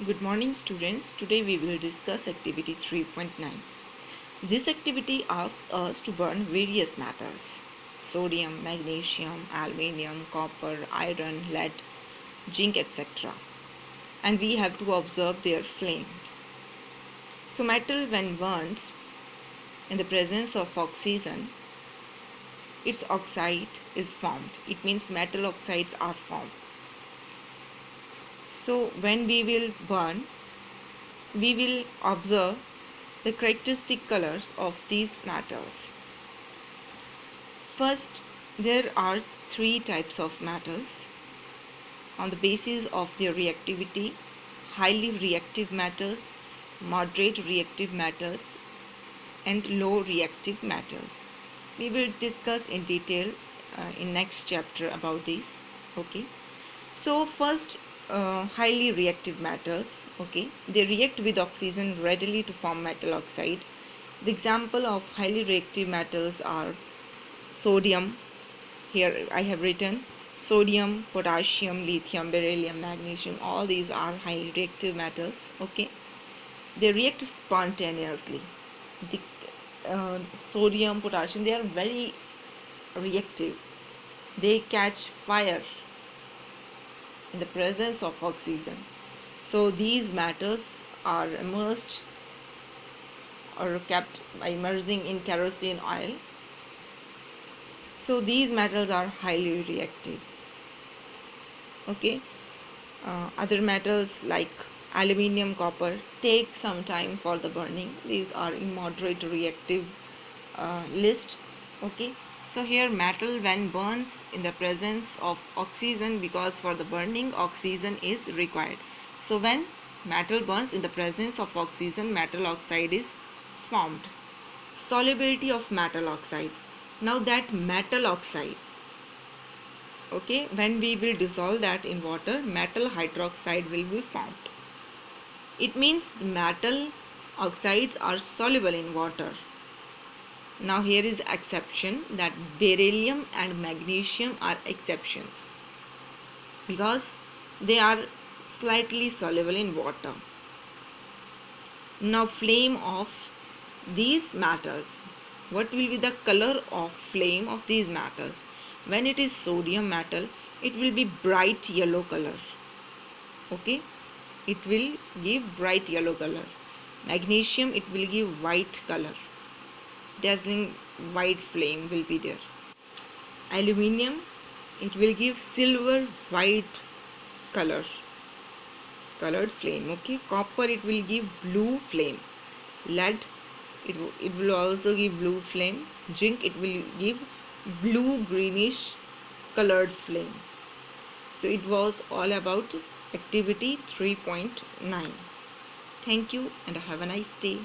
Good morning students. Today we will discuss activity 3.9. This activity asks us to burn various metals: sodium, magnesium, aluminium, copper, iron, lead, zinc, etc. And we have to observe their flames. So metal when burnt in the presence of oxygen, its oxide is formed. It means metal oxides are formed. So when we will burn, we will observe the characteristic colors of these metals. First, there are three types of metals on the basis of their reactivity: highly reactive metals, moderate reactive metals, and low reactive metals. We will discuss in detail in next chapter about these. Okay. So first, highly reactive metals. Okay, they react with oxygen readily to form metal oxide. The example of highly reactive metals are sodium. Here I have written sodium, potassium, lithium, beryllium, magnesium. All these are highly reactive metals. Okay, they react spontaneously. The sodium, potassium, they are very reactive. They catch fire in the presence of oxygen. So these metals are immersed or kept by immersing in kerosene oil. So these metals are highly reactive. Okay. Other metals like aluminium, copper take some time for the burning. These are in moderate reactive list. Okay. So here metal when burns in the presence of oxygen, because for the burning oxygen is required. So when metal burns in the presence of oxygen, metal oxide is formed. Solubility of metal oxide. Now that metal oxide, okay, when we will dissolve that in water, metal hydroxide will be formed. It means the metal oxides are soluble in water. Now here is exception, that beryllium and magnesium are exceptions because they are slightly soluble in water. Now flame of these metals. What will be the color of flame of these metals? When it is sodium metal, it will be bright yellow color. Okay, it will give bright yellow color. Magnesium, it will give white color. Dazzling white flame will be there. Aluminium, it will give silver white color, colored flame. Okay, copper, it will give blue flame. Lead, it will also give blue flame. Zinc, it will give blue greenish colored flame. So it was all about activity 3.9. Thank you and have a nice day.